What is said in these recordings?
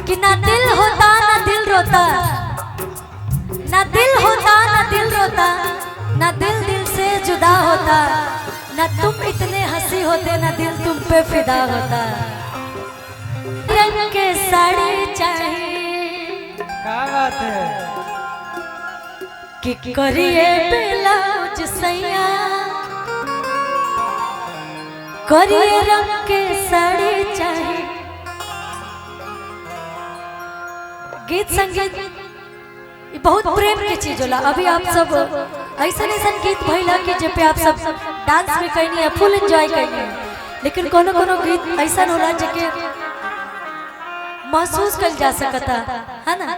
कि ना दिल होता ना दिल रोता, ना दिल होता ना दिल रोता, ना दिल दिल से जुदा होता, ना तुम इतने हंसी होते ना दिल तुम पे फिदा होता। रंग के साड़ी चाहिए, क्या बात है कि करिए ब्लाउज सैया, करिए रंग के साड़ी चाहिए। गीत संगीत बहुत प्रेम की चीज होला। अभी आप सब ऐसा ऐसा गीत भइला कि जे पे आप सब डांस भी करनी है, फुल एंजॉय करनी है, लेकिन कोनो कोनो गीत ऐसा होला जेके महसूस कर जा सकता है ना,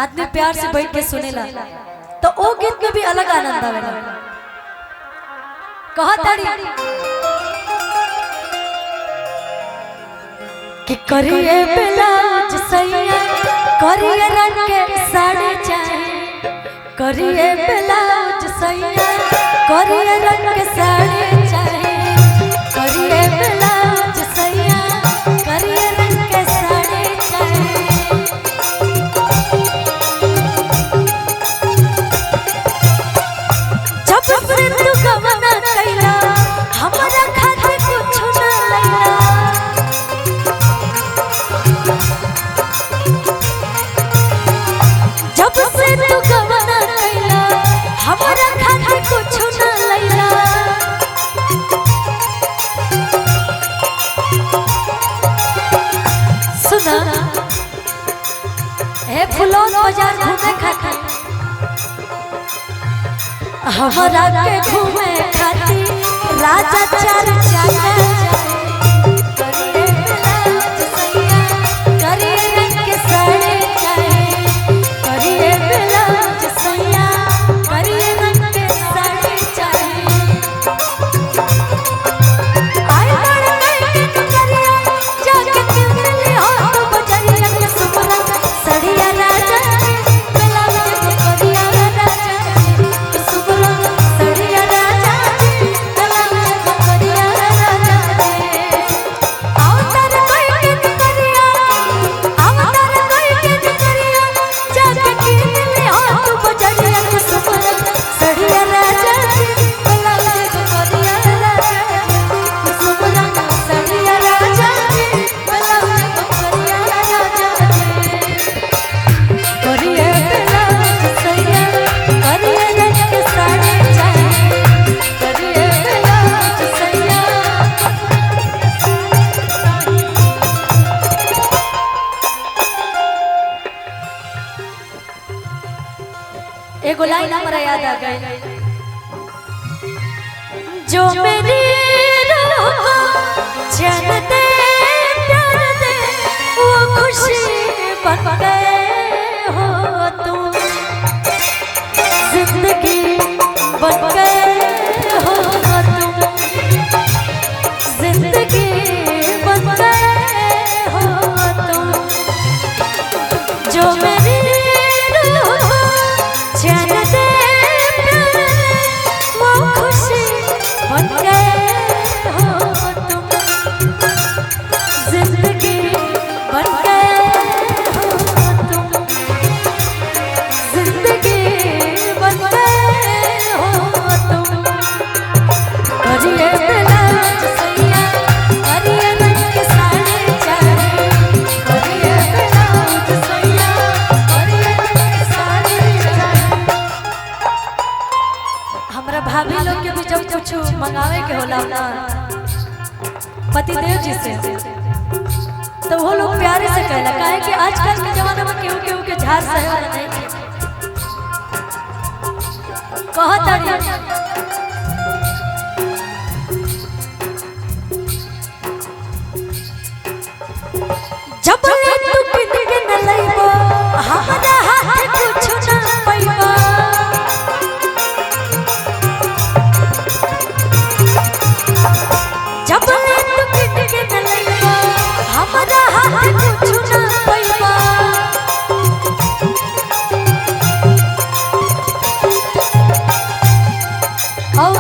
आदमी प्यार से बैठ के सुनेला तो वो गीत में भी अलग आनंद आवेला। कहताड़ी कि करिए ब्लाउज सैया, करिए रंग के साड़ी चाहिए, करिए ब्लाउज सैया, करिए रंग के साड़ी चाहिए, करिए ब्लाउज सैया, करिए रंग के साड़ी चाहिए। जब से तू गवना कैला हमरा खातिर कुछ ना लैला, जब से तू गवना कैला हमरा खातिर कुछ ना लैला। सुना ए फुलौन बाजार घूमे खातिर, हमरा के घूमे खातिर राजा चार चाका चाहिए, करिए ब्लाउज सैया, करिए रंग के साड़ी चाहिए, करिए ब्लाउज सैया, करिए रंग के साड़ी चाहिए। आई बड़ गई के करिया जाके क्यों मिली हो तो बजरिया के सुमरा सड़िया राजा ब्लाउज को करिया राजा सुमरा सड़िया राजा ब्लाउज को करिया राजा। अवतार कोई के करिया, अवतार कोई के करिया जाके क्यों मिली हो तो बजरिया के सुमरा सड़िया राजा ब्लाउज को करिया राजा सुमरा सड़िया राजा ब्लाउज को करिया राजा। करिए ब्लाउज सैया, करिए रंग के साड़ी चाहिए, करिए ब्लाउज सैया। एगो लाइन हमरा याद आ गई, जो मेरी रूह को चैन दे प्यार दे वो खुशी बन गए हो तुम, जिंदगी बन गए हो तुम, जिंदगी बन गए हो तुम। जो मेरी रूह को चैन दे प्यार दे वो खुशी बन गए हो तुम, जिंदगी बन गए हो तुम, जिंदगी बन गए हो तुम। करिए ब्लाउज सैया, करिए रंग के साड़ी चाहिए, करिए ब्लाउज सैया, करिए रंग के साड़ी चाहिए। हमरा भाभी लोग के भी जब कुछ मंगावे के होला ना पतिदेव जी से, तो वो लोग प्यारे से कहला, काहे कि आजकल के जमाना में केहू केहू के झाड़ सहे वाला नहीं कहताड़ी। जब ले तू किन के न लइबो हमरा हाथ कुछ ना पैबो, जब ले तू किन के न लइबो हमरा हाथ कुछ ना पैबो। और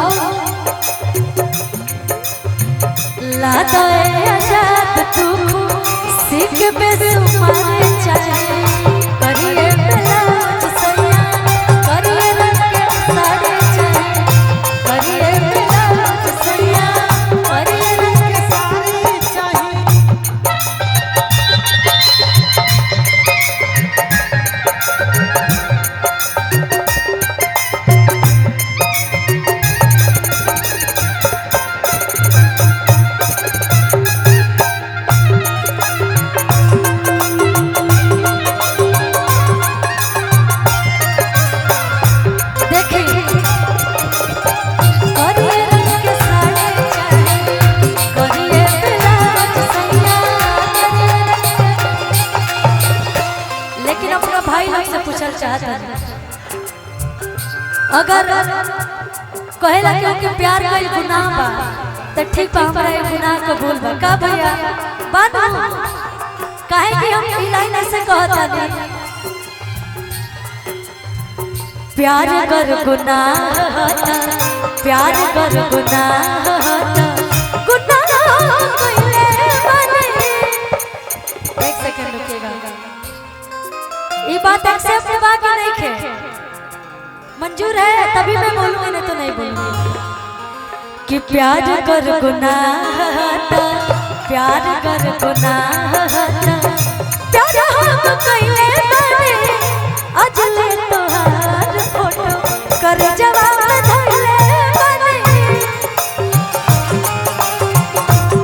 चाहता है। अगर कहेला कि प्यार कईल गुनाह बा तो ठीक बा, हमरा ये गुनाह कबूल बा का भैया बात काहे कि हम ई लाइन ऐसे कहता नहीं प्यार कर गुनाह प्यार कर गुनाह गुनाह कइले बने। एक सेकंड रुकिएगा, ये बात एक्सेप्ट बा कि नहीं खे मंजूर है तभी मैं बोलूंगी, नहीं तो नहीं बोलूंगी कि प्यार कर गुनाह प्यार कर गुनाह प्यार हम कइले बने अजले तोहार फोटो कर जवाब धइले बने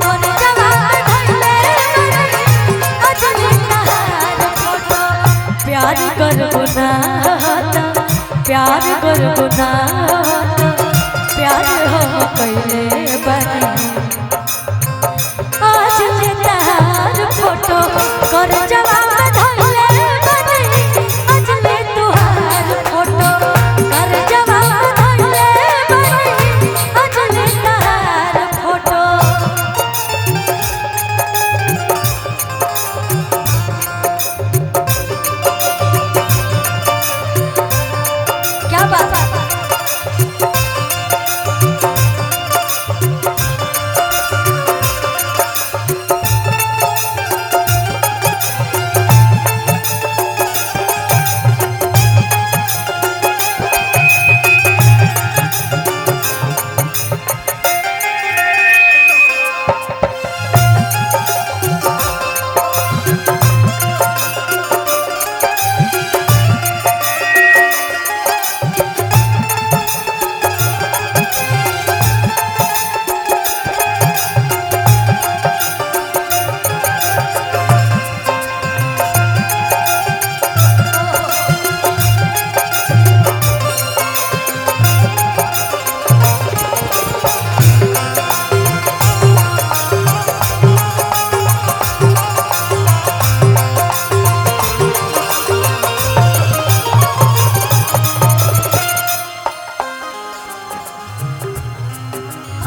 कर जवाब धइले बने अजले तोहार फोटो प्यार कर गुनाह प्यार कर गुनाह प्यार हम कइले बने अजले तोहार फोटो कर जवाब धइले बने अजले तोहार फोटो कर जवाब धइले बने अजले तोहार फोटो। क्या बात है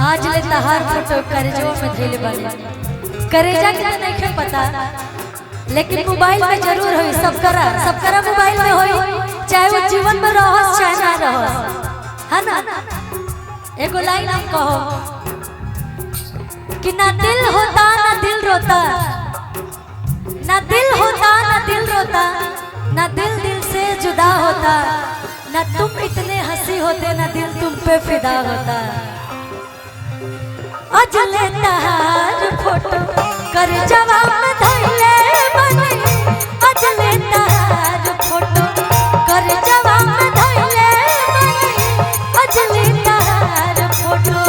आज ले तहार फोटो करेजो में धइले बानी करेजा के तो नहीं पता लेकिन मोबाइल में जरूर होई सबकरा मोबाइल में होई चाहे वो जीवन में रहस चाहे ना रहस है ना। एगो लाइन हम कहो कि ना दिल होता ना दिल रोता ना दिल होता ना दिल रोता ना दिल दिल से जुदा होता ना तुम इतने हंसी होते ना दिल तुम पे फिदा होता अजले तहार फोटो कर जवाब धइले बने अजले तहार फोटो कर जवाब धइले बने अजले तहार फोटो।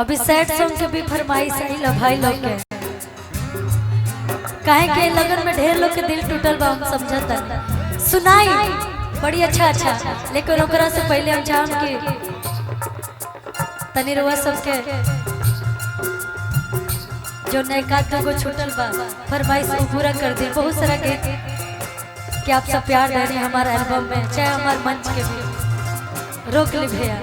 अभी सैड सॉन्ग के भी फरमाइश आई ला भाई लोग के काहे के लगन में ढेर लोग के दिल टूटल बा हम समझता सुनाई बड़ी अच्छा लेकिन ओकरा से पहले हम चाहम कि तनी रउआ सबके जो नयका को छूटल बा फरमाइश पूरा कर दी। बहुत सारा गीत कि आप सब प्यार दे रहे हमारे एल्बम में चाहे हमारे मंच के भी रोक ली भैया।